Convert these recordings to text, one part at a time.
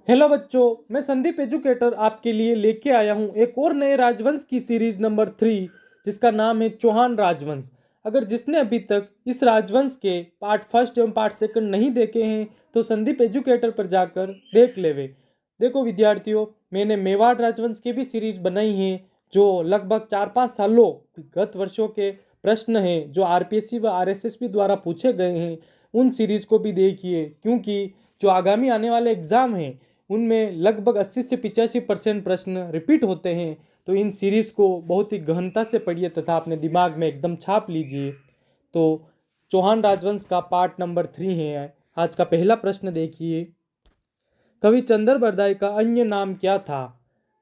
Hello बच्चों, मैं Sandeep educator आपके लिए लेके आया हूँ एक और नए राजवंश की सीरीज नंबर 3 जिसका नाम है चौहान राजवंश। अगर जिसने अभी तक इस राजवंश के पार्ट फर्स्ट एवं पार्ट सेकंड नहीं देखे हैं तो संदीप एजुकेटर पर जाकर देख लेवे। देखो विद्यार्थियों, मैंने मेवाड़ राजवंश की भी सीरीज बनाई है जो लगभग 4-5 सालों गत वर्षों के प्रश्न हैं जो आरपीएससी व आरएसएसबी द्वारा पूछे गए हैं। उन सीरीज को भी देखिए क्योंकि जो आगामी आने वाले एग्जाम हैं उनमें लगभग 80 से 85% प्रश्न रिपीट होते हैं। तो इन सीरीज़ को बहुत ही गहनता से पढ़िए तथा अपने दिमाग में एकदम छाप लीजिए। तो चौहान राजवंश का पार्ट नंबर 3 है। आज का पहला प्रश्न देखिए, कवि चंद्र बरदाई का अन्य नाम क्या था?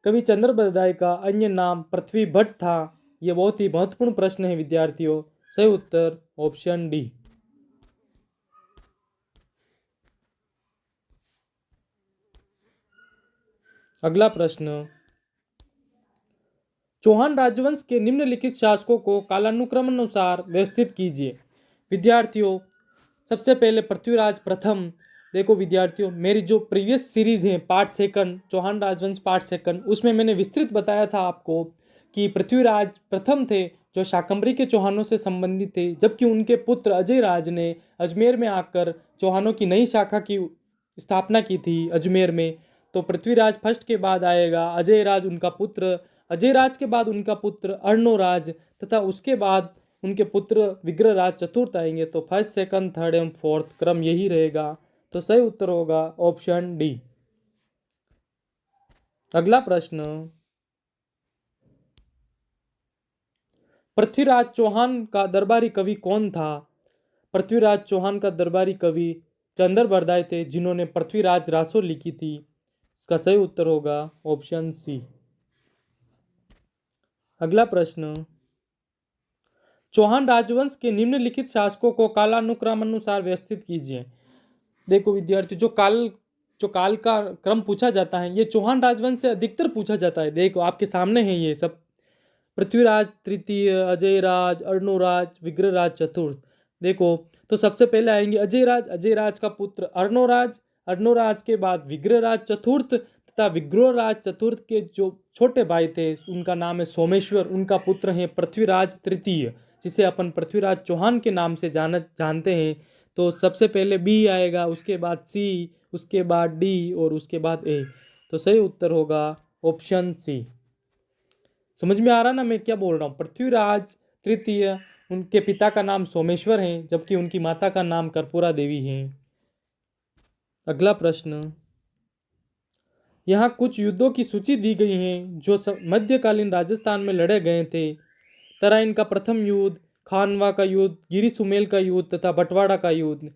कवि चंद्र बरदाई का अन्य नाम पृथ्वी भट्ट था। यह बहुत ही महत्वपूर्ण प्रश्न है विद्यार्थियों। सही उत्तर ऑप्शन डी। अगला प्रश्न, चौहान राजवंश के निम्नलिखित शासकों को कालानुक्रम अनुसार व्यवस्थित कीजिए। विद्यार्थियों, सबसे पहले पृथ्वीराज प्रथम। देखो विद्यार्थियों, मेरी जो प्रीवियस सीरीज है पार्ट सेकंड चौहान राजवंश पार्ट सेकंड, उसमें मैंने विस्तृत बताया था आपको कि पृथ्वीराज प्रथम थे जो शाकंभरी के चौहानों से संबंधित थे, जबकि उनके पुत्र अजय राज ने अजमेर में आकर चौहानों की नई शाखा की स्थापना की थी अजमेर में। तो पृथ्वीराज फर्स्ट के बाद आएगा अजय राज, उनका पुत्र। अजय राज के बाद उनका पुत्र अर्णोराज तथा उसके बाद उनके पुत्र विग्रहराज चतुर्थ आएंगे। तो फर्स्ट सेकंड थर्ड एवं फोर्थ क्रम यही रहेगा। तो सही उत्तर होगा ऑप्शन डी। अगला प्रश्न, पृथ्वीराज चौहान का दरबारी कवि कौन था? पृथ्वीराज चौहान का दरबारी कवि चंद्र बरदाई थे जिन्होंने पृथ्वीराज रासो लिखी थी। इसका सही उत्तर होगा ऑप्शन सी। अगला प्रश्न, चौहान राजवंश के निम्नलिखित शासकों को कालानुक्रमानुसार व्यवस्थित कीजिए। देखो विद्यार्थी, जो काल का क्रम पूछा जाता है ये चौहान राजवंश से अधिकतर पूछा जाता है। देखो आपके सामने है ये सब, पृथ्वीराज तृतीय, अजय राज, अर्णोराज, विग्रहराज चतुर्थ। देखो, तो सबसे पहले आएंगे अजय राज। अजय राज का पुत्र अर्णोराज, अर्णोराज के बाद विग्रहराज चतुर्थ तथा विग्रहराज चतुर्थ के जो छोटे भाई थे उनका नाम है सोमेश्वर, उनका पुत्र है पृथ्वीराज तृतीय जिसे अपन पृथ्वीराज चौहान के नाम से जानते हैं। तो सबसे पहले बी आएगा, उसके बाद सी, उसके बाद डी और उसके बाद ए। तो सही उत्तर होगा ऑप्शन सी। समझ में आ रहा ना मैं क्या बोल रहा हूँ? पृथ्वीराज तृतीय, उनके पिता का नाम सोमेश्वर है जबकि उनकी माता का नाम कर्पूरा देवी है। अगला प्रश्न, यहाँ कुछ युद्धों की सूची दी गई है जो मध्यकालीन राजस्थान में लड़े गए थे। तराइन का प्रथम युद्ध, खानवा का युद्ध, गिरी सुमेल का युद्ध तथा बंटवाड़ा का युद्ध।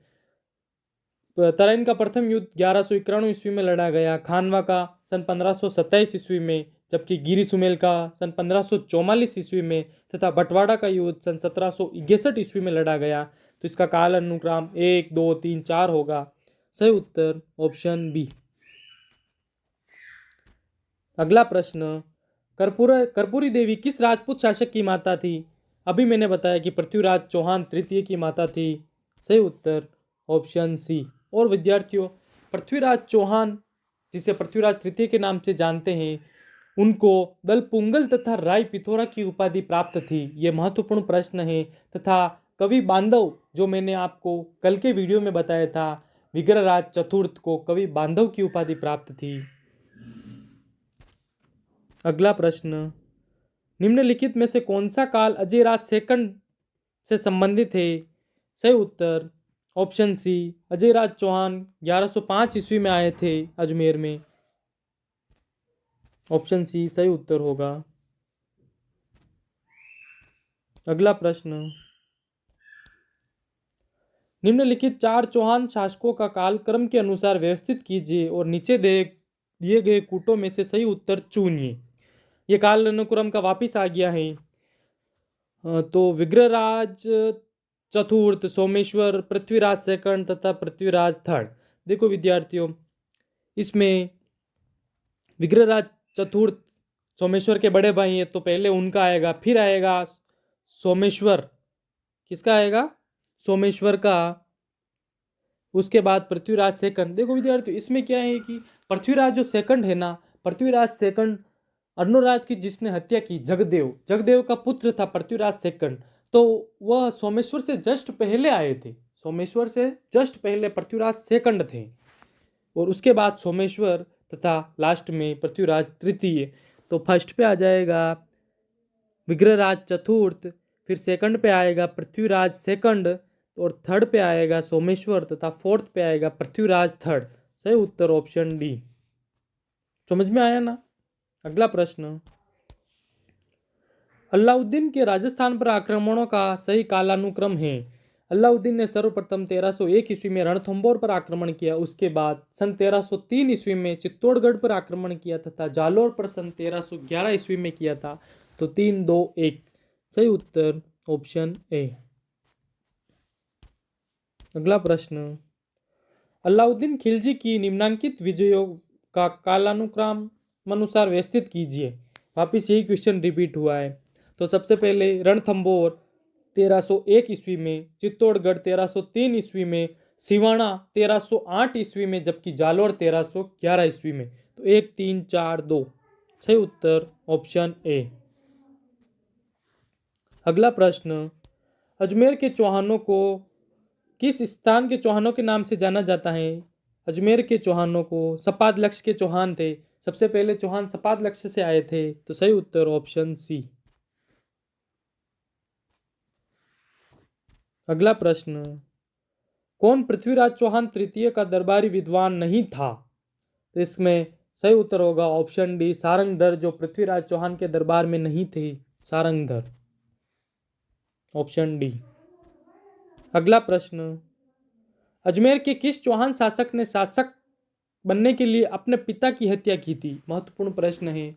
तराइन का प्रथम युद्ध 1191 ईस्वी में लड़ा गया, खानवा का सन 1527 ईस्वी में, जबकि गिरी सुमेल का सन 1544 ईस्वी में तथा बंटवाड़ा का युद्ध सन 1761 ईस्वी में लड़ा गया। तो इसका काल अनुक्रम 1 2 3 4 होगा। सही उत्तर ऑप्शन बी। अगला प्रश्न, कर्पूरी देवी किस राजपूत शासक की माता थी? अभी मैंने बताया कि पृथ्वीराज चौहान तृतीय की माता थी। सही उत्तर ऑप्शन सी। और विद्यार्थियों, पृथ्वीराज चौहान जिसे पृथ्वीराज तृतीय के नाम से जानते हैं, उनको दल पुंगल तथा राय पिथौरा की उपाधि प्राप्त थी। ये महत्वपूर्ण प्रश्न है। तथा कवि बांधव, जो मैंने आपको कल के वीडियो में बताया था, विग्रहराज चतुर्थ को कवि बांधव की उपाधि प्राप्त थी। अगला प्रश्न, निम्नलिखित में से कौन सा काल अजय राज सेकंड से संबंधित है? सही उत्तर ऑप्शन सी। अजय राज चौहान 1105 ईस्वी में आए थे अजमेर में। ऑप्शन सी सही उत्तर होगा। अगला प्रश्न, निम्नलिखित 4 चौहान शासकों का काल क्रम के अनुसार व्यवस्थित कीजिए और नीचे दिए गए कूटों में से सही उत्तर चुनिए। ये काल अनुक्रम का वापिस आ गया है। तो विग्रहराज चतुर्थ, सोमेश्वर, पृथ्वीराज सेकंड तथा पृथ्वीराज थर्ड। देखो विद्यार्थियों, इसमें विग्रहराज चतुर्थ सोमेश्वर के बड़े भाई हैं तो पहले उनका आएगा, फिर आएगा सोमेश्वर, किसका आएगा? सोमेश्वर का, उसके बाद पृथ्वीराज सेकंड। देखो विद्यार्थियों, इसमें क्या है कि पृथ्वीराज जो सेकंड है ना, पृथ्वीराज सेकंड अर्णोराज की जिसने हत्या की, जगदेव, जगदेव का पुत्र था पृथ्वीराज सेकंड, तो वह सोमेश्वर से जस्ट पहले आए थे। सोमेश्वर से जस्ट पहले पृथ्वीराज सेकंड थे, और उसके बाद सोमेश्वर तथा लास्ट में पृथ्वीराज तृतीय। तो फर्स्ट पे आ जाएगा विग्रहराज चतुर्थ, फिर सेकंड पे आएगा पृथ्वीराज सेकंड, और थर्ड पे आएगा सोमेश्वर, तथा फोर्थ पे आएगा पृथ्वीराज थर्ड। सही उत्तर ऑप्शन डी। समझ में आया ना। अगला प्रश्न, अलाउद्दीन के राजस्थान पर आक्रमणों का सही कालानुक्रम है। अलाउद्दीन ने सर्वप्रथम 1301 ईस्वी में रणथंभौर पर आक्रमण किया, उसके बाद सन 1303 ईस्वी में चित्तौड़गढ़ पर आक्रमण किया तथा जालोर पर सन 1311 ईस्वी में किया था। तो 3-2-1 सही उत्तर ऑप्शन ए। अगला प्रश्न, अलाउद्दीन खिलजी की निम्नांकित विजयों का कालानुक्रम अनुसार व्यवस्थित कीजिए। वापिस यही क्वेश्चन रिपीट हुआ है। तो सबसे पहले रणथंभौर 1301 ईस्वी में, चित्तौड़गढ़ 1303 ईस्वी में, सिवाना 1308 ईस्वी में, जबकि जालोर 1311 ईस्वी में। तो 1 3 4 2 सही उत्तर ऑप्शन ए। अगला प्रश्न, अजमेर के चौहानों को किस स्थान के चौहानों के नाम से जाना जाता है। अजमेर के चौहानों को सपाद लक्ष्य के चौहान थे, सबसे पहले चौहान सपाद लक्ष्य से आए थे। तो सही उत्तर ऑप्शन सी। अगला प्रश्न, कौन पृथ्वीराज चौहान तृतीय का दरबारी विद्वान नहीं था। तो इसमें सही उत्तर होगा ऑप्शन डी, सारंगधर, जो पृथ्वीराज चौहान के दरबार में नहीं थे, सारंगधर, ऑप्शन डी। अगला प्रश्न, अजमेर के किस चौहान शासक ने शासक बनने के लिए अपने पिता की हत्या की थी। महत्वपूर्ण प्रश्न है।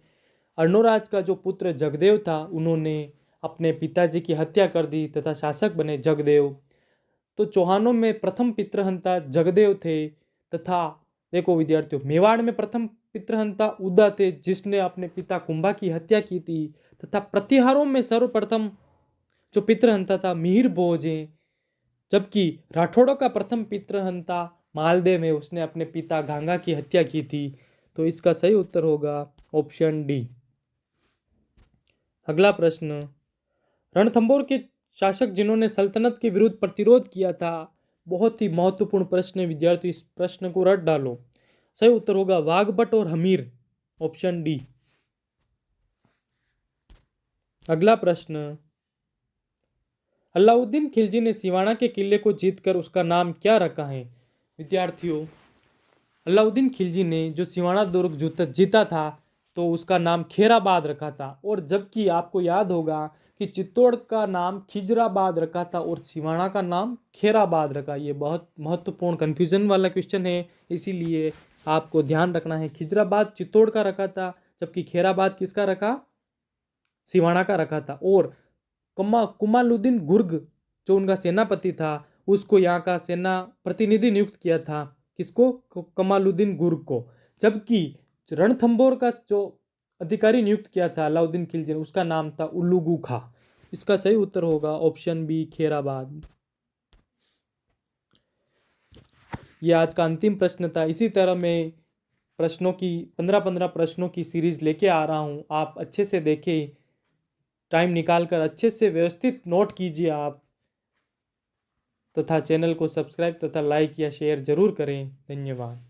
अर्णोराज का जो पुत्र जगदेव था, उन्होंने अपने पिताजी की हत्या कर दी तथा शासक बने जगदेव। तो चौहानों में प्रथम पितृहंता जगदेव थे, तथा देखो विद्यार्थियों, मेवाड़ में प्रथम पितृहंता उदा थे, जिसने अपने पिता कुंभा की हत्या की थी, तथा प्रतिहारों में सर्वप्रथम जो पितृहंता था मिहिर भोज है, जबकि राठौड़ों का प्रथम पितृहंता मालदेव है, उसने अपने पिता गांगा की हत्या की थी। तो इसका सही उत्तर होगा ऑप्शन डी। अगला प्रश्न, रणथंभौर के शासक जिन्होंने सल्तनत के विरुद्ध प्रतिरोध किया था। बहुत ही महत्वपूर्ण प्रश्न है विद्यार्थी, इस प्रश्न को रट डालो। सही उत्तर होगा वाघभट और हमीर, ऑप्शन डी। अगला प्रश्न, अलाउद्दीन खिलजी ने सिवाना के किले को जीतकर उसका नाम क्या रखा है। विद्यार्थियों, अलाउद्दीन खिलजी ने जो सिवाना दुर्ग जीता था, तो उसका नाम खेराबाद रखा था। और जबकि आपको याद होगा कि चित्तौड़ का नाम खिजराबाद रखा था और सिवाना का नाम खेराबाद रखा। ये बहुत महत्वपूर्ण कन्फ्यूजन वाला क्वेश्चन है, इसीलिए आपको ध्यान रखना है। खिजराबाद चित्तौड़ का रखा था, जबकि खेराबाद किसका रखा, सिवाना का रखा था। और कमालुद्दीन गुर्ग जो उनका सेनापति था, उसको यहाँ का सेना प्रतिनिधि नियुक्त किया था, किसको, कमालुद्दीन गुर्ग को। जबकि रणथंभौर का जो अधिकारी नियुक्त किया था अलाउद्दीन खिलजी ने, उसका नाम था उल्लुगु खा। इसका सही उत्तर होगा ऑप्शन बी, खेराबाद। ये आज का अंतिम प्रश्न था। इसी तरह मैं प्रश्नों की 15-15 प्रश्नों की सीरीज लेके आ रहा हूँ। आप अच्छे से देखें, टाइम निकालकर अच्छे से व्यवस्थित नोट कीजिए आप, तथा चैनल को सब्सक्राइब तथा लाइक या शेयर जरूर करें। धन्यवाद।